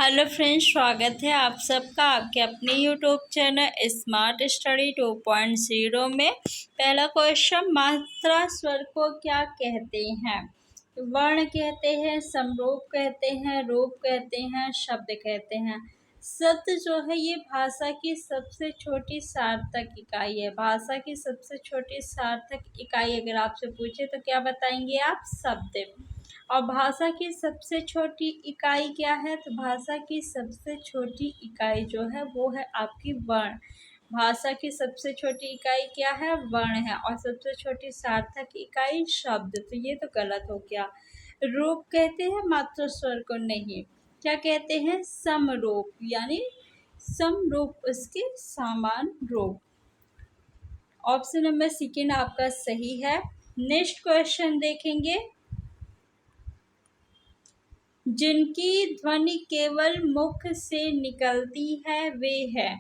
Hello friends, स्वागत है आप सबका आपके अपने यूट्यूब चैनल स्मार्ट स्टडी 2.0 में। पहला क्वेश्चन, मात्रा स्वर को क्या कहते हैं? वर्ण कहते हैं, समरूप कहते हैं, रूप कहते हैं, शब्द कहते हैं। शब्द जो है ये भाषा की सबसे छोटी सार्थक इकाई है। भाषा की सबसे छोटी सार्थक इकाई अगर आपसे पूछे तो क्या बताएंगे आप? शब्द। और भाषा की सबसे छोटी इकाई क्या है? तो भाषा की सबसे छोटी इकाई जो है वो है आपकी वर्ण। भाषा की सबसे छोटी इकाई क्या है? वर्ण है। और सबसे छोटी सार्थक इकाई शब्द। तो ये तो गलत हो गया। रूप कहते हैं मात्र स्वर को नहीं, क्या कहते हैं? समरूप, यानी समरूप उसके समान रूप। ऑप्शन नंबर सेकेंड आपका सही है। नेक्स्ट क्वेश्चन देखेंगे, जिनकी ध्वनि केवल मुख से निकलती है वे है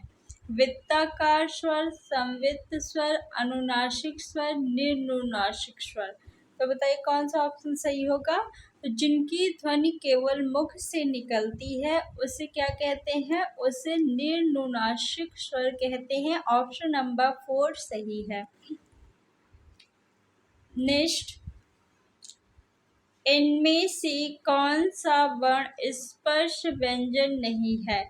वृत्ताकार स्वर, संवृत्त स्वर, अनुनासिक स्वर, निर्नुनासिक स्वर। तो बताइए कौन सा ऑप्शन सही होगा? तो जिनकी ध्वनि केवल मुख से निकलती है उसे क्या कहते हैं? उसे निर्नुनासिक स्वर कहते हैं। ऑप्शन नंबर 4 सही है। नेक्स्ट, इनमें से कौन सा वर्ण स्पर्श व्यंजन नहीं है?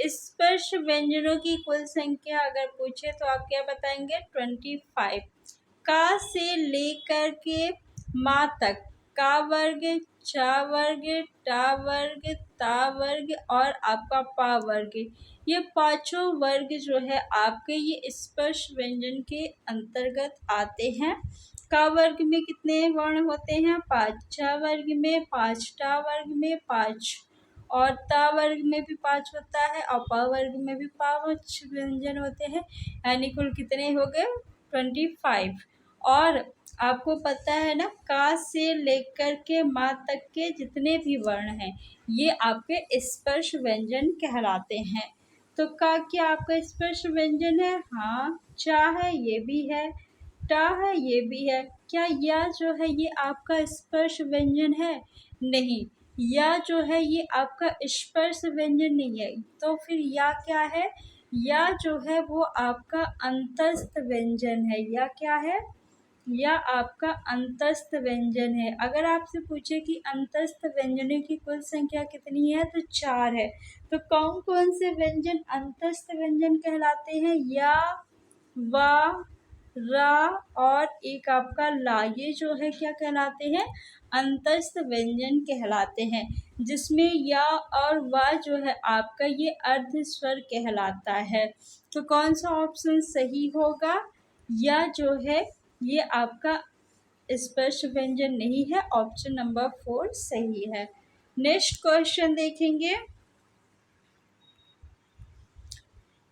स्पर्श व्यंजनों की कुल संख्या अगर पूछे तो आप क्या बताएंगे? 25। का से लेकर के मा तक, का वर्ग, चा वर्ग, टा वर्ग, ता वर्ग और आपका पा वर्ग, ये पांचों वर्ग जो है आपके ये स्पर्श व्यंजन के अंतर्गत आते हैं। का वर्ग में कितने वर्ण होते हैं? 5। चा वर्ग में 5, टा वर्ग में 5 और ता वर्ग में भी 5 होता है और पा वर्ग में भी 5 व्यंजन होते हैं। यानी कुल कितने हो गए? 25। और आपको पता है ना, का से लेकर के मा तक के जितने भी वर्ण हैं ये आपके स्पर्श व्यंजन कहलाते हैं। तो का क्या आपका स्पर्श व्यंजन है? हाँ। चा है, ये भी है। टा है, ये भी है। क्या या जो है ये आपका स्पर्श व्यंजन है? नहीं, या जो है ये आपका स्पर्श व्यंजन नहीं है। तो फिर या क्या है? या जो है वो आपका अंतस्थ व्यंजन है। या क्या है? या आपका अंतस्थ व्यंजन है। अगर आपसे पूछे कि अंतस्थ व्यंजनों की कुल संख्या कितनी है तो 4 है। तो कौन कौन से व्यंजन अंतस्थ व्यंजन कहलाते हैं? या, वा, रा और एक आपका ला, ये जो है क्या कहलाते हैं? अंतस्थ व्यंजन कहलाते हैं। जिसमें या और वा जो है आपका ये अर्ध स्वर कहलाता है। तो कौन सा ऑप्शन सही होगा? या जो है ये आपका स्पर्श व्यंजन नहीं है। ऑप्शन नंबर 4 सही है। नेक्स्ट क्वेश्चन देखेंगे,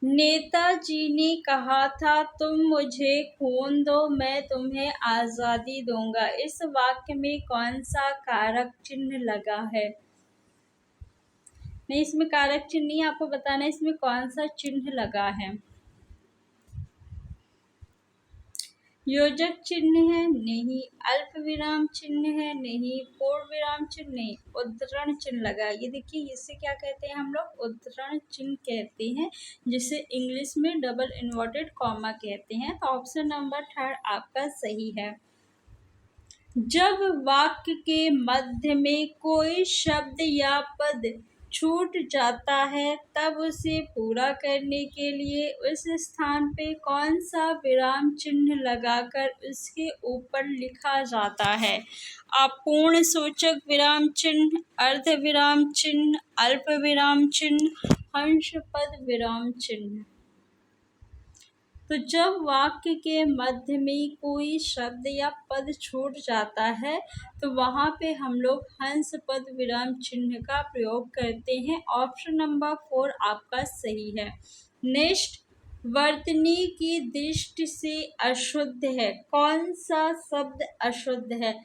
नेताजी ने कहा था तुम मुझे खून दो मैं तुम्हें आज़ादी दूंगा। इस वाक्य में कौन सा कारक चिन्ह लगा है? नहीं, इसमें कारक चिन्ह नहीं, आपको बताना है इसमें कौन सा चिन्ह लगा है। योजक चिन्ह है? नहीं। अल्प विराम चिन्ह है? नहीं। पूर्ण विराम चिन्ह? नहीं। उद्धरण चिन्ह लगा। ये देखिए, इसे क्या कहते हैं हम लोग? उद्धरण चिन्ह कहते हैं, जिसे इंग्लिश में डबल इन्वर्टेड कॉमा कहते हैं। तो ऑप्शन नंबर 3 आपका सही है। जब वाक्य के मध्य में कोई शब्द या पद छूट जाता है तब उसे पूरा करने के लिए उस स्थान पे कौन सा विराम चिन्ह लगाकर उसके ऊपर लिखा जाता है? अपूर्ण सूचक विराम चिन्ह, अर्ध विराम चिन्ह, अल्प विराम चिन्ह, अंश पद विराम चिन्ह। तो जब वाक्य के मध्य में कोई शब्द या पद छूट जाता है तो वहाँ पे हम लोग हंस पद विराम चिन्ह का प्रयोग करते हैं। ऑप्शन नंबर 4 आपका सही है। नेक्स्ट, वर्तनी की दृष्टि से अशुद्ध है। कौन सा शब्द अशुद्ध है?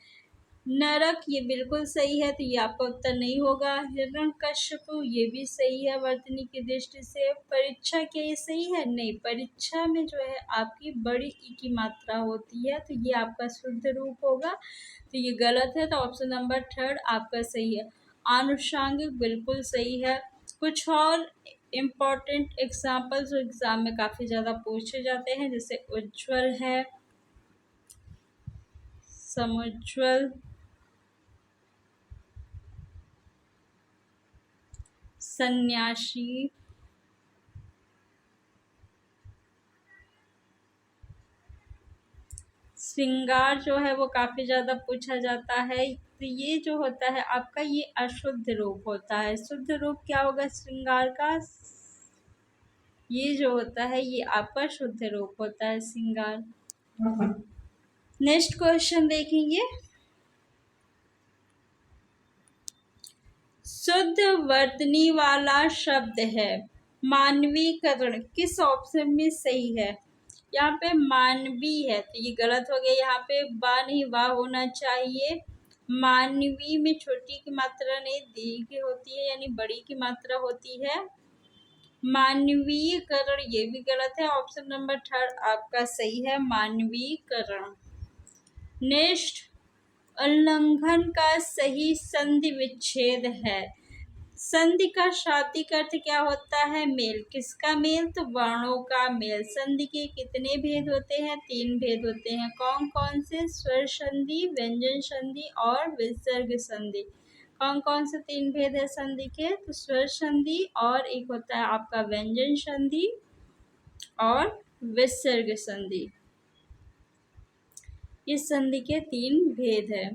नरक, ये बिल्कुल सही है, तो ये आपका उत्तर नहीं होगा। हिरण्यकश्यप, ये भी सही है वर्तनी की दृष्टि से। परीक्षा, क्या ये सही है? नहीं, परीक्षा में जो है आपकी बड़ी ई की मात्रा होती है, तो ये आपका शुद्ध रूप होगा, तो ये गलत है। तो ऑप्शन नंबर 3 आपका सही है। आनुषांगिक बिल्कुल सही है। कुछ और इम्पोर्टेंट एग्जाम्पल्स जो एग्जाम में काफ़ी ज़्यादा पूछे जाते हैं, जैसे उज्ज्वल है, समुज्ज्वल, सन्यासी, श्रृंगार जो है वो काफ़ी ज़्यादा पूछा जाता है। तो ये जो होता है आपका, ये अशुद्ध रूप होता है। शुद्ध रूप क्या होगा श्रृंगार का? ये जो होता है ये आपका शुद्ध रूप होता है श्रृंगार। नेक्स्ट क्वेश्चन देखेंगे। शुद्ध वर्तनी वाला शब्द है मानवीकरण किस ऑप्शन में सही है? यहाँ पे मानवी है तो ये गलत हो गया। यहाँ पे बा नहीं वाह होना चाहिए। मानवी में छोटी की मात्रा नहीं दीर्घ होती है, यानी बड़ी की मात्रा होती है। मानवीकरण ये भी गलत है। ऑप्शन नंबर 3 आपका सही है, मानवीकरण। नेक्स्ट, उल्लंघन का सही संधि विच्छेद है। संधि का शाब्दिक अर्थ क्या होता है? मेल। किसका मेल? तो वर्णों का मेल। संधि के कितने भेद होते हैं? 3 भेद होते हैं। कौन कौन से? स्वर संधि, व्यंजन संधि और विसर्ग संधि। कौन कौन से 3 भेद है संधि के? तो स्वर संधि, और एक होता है आपका व्यंजन संधि और विसर्ग संधि। इस संधि के 3 भेद है।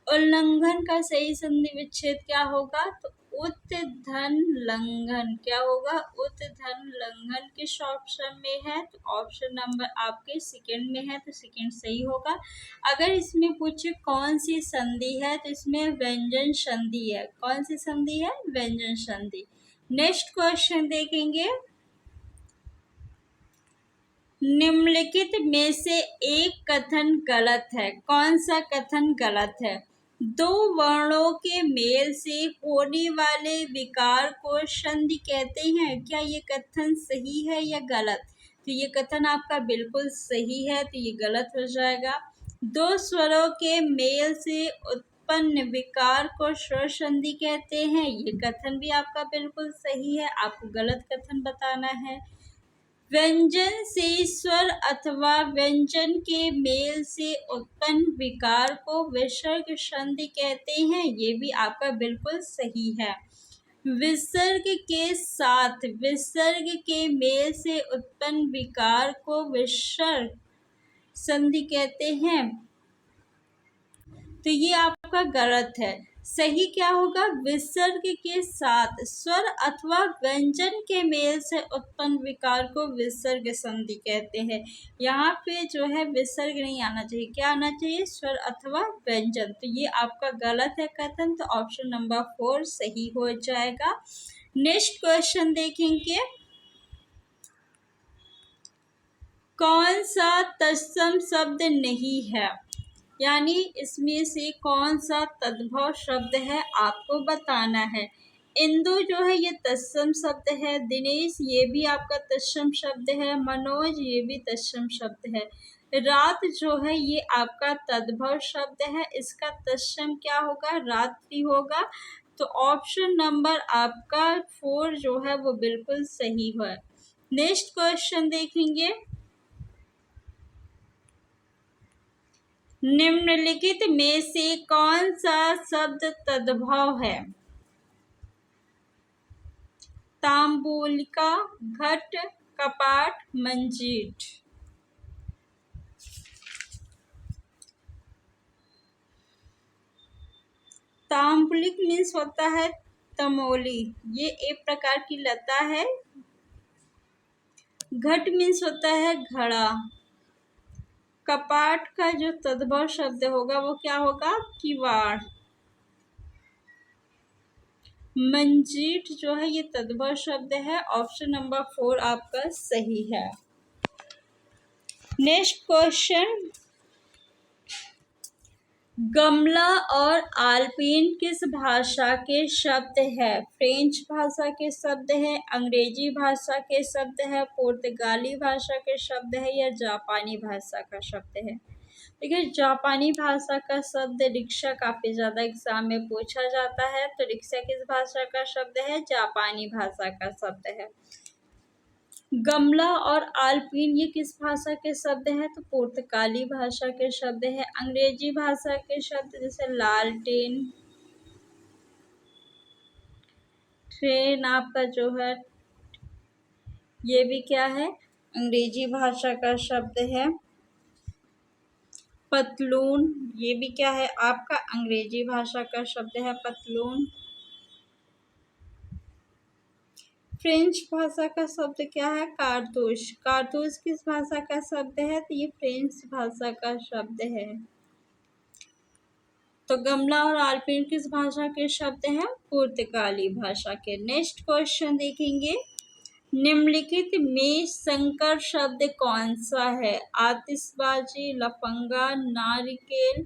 उल्लंघन का सही संधि विच्छेद क्या होगा? तो उत्धन लंघन। क्या होगा? उत्धन लंघन किस ऑप्शन में है? तो ऑप्शन नंबर आपके सेकंड में है, तो सेकंड सही होगा। अगर इसमें पूछे कौन सी संधि है, तो इसमें व्यंजन संधि है। कौन सी संधि है? व्यंजन संधि। नेक्स्ट क्वेश्चन देखेंगे। निम्नलिखित में से एक कथन गलत है। कौन सा कथन गलत है? 2 वर्णों के मेल से होने वाले विकार को संधि कहते हैं। क्या ये कथन सही है या गलत? तो ये कथन आपका बिल्कुल सही है, तो ये गलत हो जाएगा। 2 स्वरों के मेल से उत्पन्न विकार को स्वर संधि कहते हैं। ये कथन भी आपका बिल्कुल सही है, आपको गलत कथन बताना है। व्यंजन से स्वर अथवा व्यंजन के मेल से उत्पन्न विकार को विसर्ग संधि कहते हैं। ये भी आपका बिल्कुल सही है। विसर्ग के साथ विसर्ग के मेल से उत्पन्न विकार को विसर्ग संधि कहते हैं, तो ये आपका गलत है। सही क्या होगा? विसर्ग के साथ स्वर अथवा व्यंजन के मेल से उत्पन्न विकार को विसर्ग संधि कहते हैं। यहाँ पे जो है विसर्ग नहीं आना चाहिए। क्या आना चाहिए? स्वर अथवा व्यंजन। तो ये आपका गलत है कथन, तो ऑप्शन नंबर 4 सही हो जाएगा। नेक्स्ट क्वेश्चन देखेंगे। कौन सा तत्सम शब्द नहीं है? यानी इसमें से कौन सा तद्भव शब्द है आपको बताना है। इंदु जो है ये तत्सम शब्द है। दिनेश ये भी आपका तत्सम शब्द है। मनोज ये भी तत्सम शब्द है। रात जो है ये आपका तद्भव शब्द है। इसका तत्सम क्या होगा? रात्रि होगा। तो ऑप्शन नंबर आपका 4 जो है वो बिल्कुल सही है। नेक्स्ट क्वेश्चन देखेंगे। निम्नलिखित में से कौन सा शब्द तद्भव है? तांबूलिका, घट, कपाट, मंजीठ। तांबुलिक मीन्स होता है तमोली, ये एक प्रकार की लता है। घट मीन्स होता है घड़ा। कपाट का जो तद्भव शब्द होगा वो क्या होगा? किवाड़। मंजीठ जो है ये तद्भव शब्द है। ऑप्शन नंबर 4 आपका सही है। Next question. गमला और आलपीन किस भाषा के शब्द है? फ्रेंच भाषा के शब्द है, अंग्रेजी भाषा के शब्द है, पुर्तगाली भाषा के शब्द है या जापानी भाषा का शब्द है? देखिए, जापानी भाषा का शब्द रिक्शा काफ़ी ज़्यादा एग्जाम में पूछा जाता है। तो रिक्शा किस भाषा का शब्द है? जापानी भाषा का शब्द है। गमला और आलपीन ये किस भाषा के शब्द हैं? तो पुर्तगाली भाषा के शब्द है। अंग्रेजी भाषा के शब्द जैसे लालटेन, ट्रेन आपका जो है ये भी क्या है? अंग्रेजी भाषा का शब्द है। पतलून ये भी क्या है? आपका अंग्रेजी भाषा का शब्द है पतलून। फ्रेंच भाषा का शब्द क्या है? कारतूस। कारतूस किस भाषा का शब्द है? तो ये फ्रेंच भाषा का शब्द है। तो गमला और आलपीन किस भाषा के शब्द हैं? पुर्तगाली भाषा के। नेक्स्ट क्वेश्चन देखेंगे, निम्नलिखित में संकर शब्द कौन सा है? आतिशबाजी, लफंगा, नारिकेल,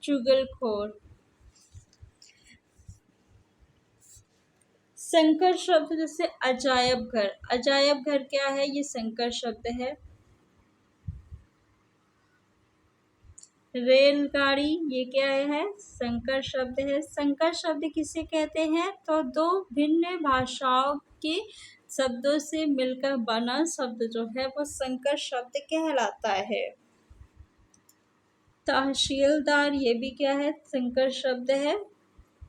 चुगलखोर। संकर शब्द जैसे अजायब घर। अजायब घर क्या है? ये संकर शब्द है। रेलगाड़ी ये क्या है? संकर शब्द है। संकर शब्द किसे कहते हैं? तो दो भिन्न भाषाओं के शब्दों से मिलकर बना शब्द जो है वो संकर शब्द कहलाता है। तहसीलदार ये भी क्या है? संकर शब्द है।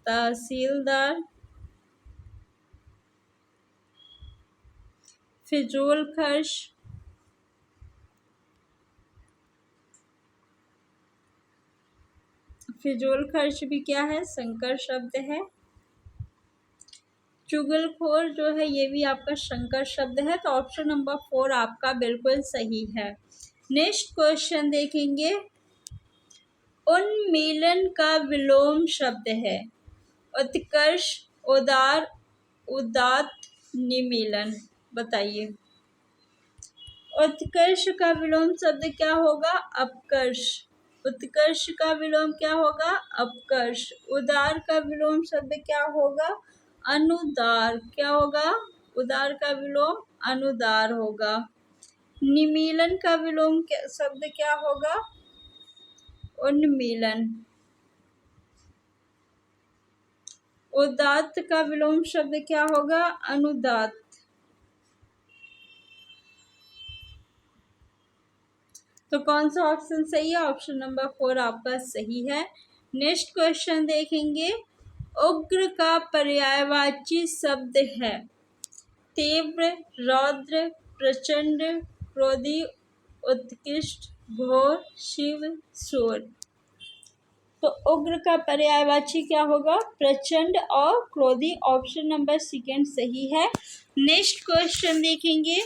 तहसीलदार। फिजूल खर्च। फिजूल खर्च भी क्या है? संकर शब्द है। चुगलखोर जो है ये भी आपका संकर शब्द है। तो ऑप्शन नंबर 4 आपका बिल्कुल सही है। नेक्स्ट क्वेश्चन देखेंगे, उन्मीलन का विलोम शब्द है। उत्कर्ष, उदार, उदात्त, निमीलन। बताइए। उत्कर्ष का विलोम शब्द क्या होगा? अपकर्ष। उत्कर्ष का विलोम क्या होगा? अपकर्ष। उदार का विलोम शब्द क्या होगा? अनुदार। क्या होगा? उदार का विलोम अनुदार होगा। निमीलन का विलोम शब्द क्या होगा? उन्मीलन। उदात्त का विलोम शब्द क्या होगा? अनुदात्त। तो कौन सा ऑप्शन सही है? ऑप्शन नंबर 4 आपका सही है। नेक्स्ट क्वेश्चन देखेंगे, उग्र का पर्यायवाची शब्द है। तीव्र, रौद्र, प्रचंड, क्रोधी, उत्कृष्ट, घोर, शिव, शूर। तो उग्र का पर्यायवाची क्या होगा? प्रचंड और क्रोधी। ऑप्शन नंबर 2 सही है। नेक्स्ट क्वेश्चन देखेंगे,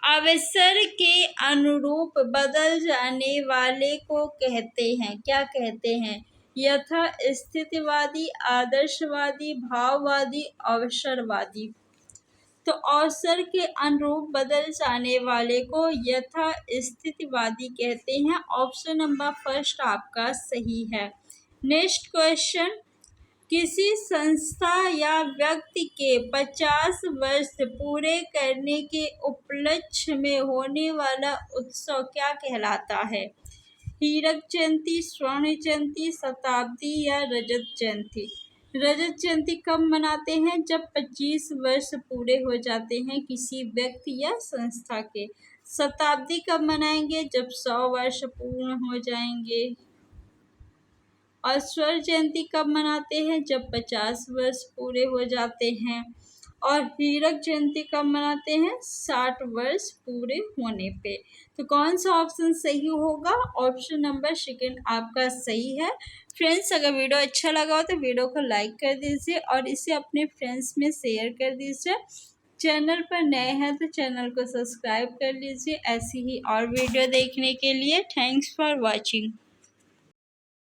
अवसर के अनुरूप बदल जाने वाले को कहते हैं, क्या कहते हैं? यथा स्थितिवादी, आदर्शवादी, भाववादी, अवसरवादी। तो अवसर के अनुरूप बदल जाने वाले को यथा स्थितिवादी कहते हैं। ऑप्शन नंबर 1 आपका सही है। नेक्स्ट क्वेश्चन, किसी संस्था या व्यक्ति के 50 वर्ष पूरे करने के उपलक्ष्य में होने वाला उत्सव क्या कहलाता है? हीरक जयंती, स्वर्ण जयंती, शताब्दी या रजत जयंती। रजत जयंती कब मनाते हैं? जब 25 वर्ष पूरे हो जाते हैं किसी व्यक्ति या संस्था के। शताब्दी कब मनाएंगे? जब 100 वर्ष पूर्ण हो जाएंगे। और स्वर्ण जयंती कब मनाते हैं? जब 50 वर्ष पूरे हो जाते हैं। और हीरक जयंती कब मनाते हैं? 60 वर्ष पूरे होने पे। तो कौन सा ऑप्शन सही होगा? ऑप्शन नंबर 2 आपका सही है। फ्रेंड्स, अगर वीडियो अच्छा लगा हो तो वीडियो को लाइक कर दीजिए और इसे अपने फ्रेंड्स में शेयर कर दीजिए। चैनल पर नए हैं तो चैनल को सब्सक्राइब कर लीजिए ऐसी ही और वीडियो देखने के लिए। Thanks for watching.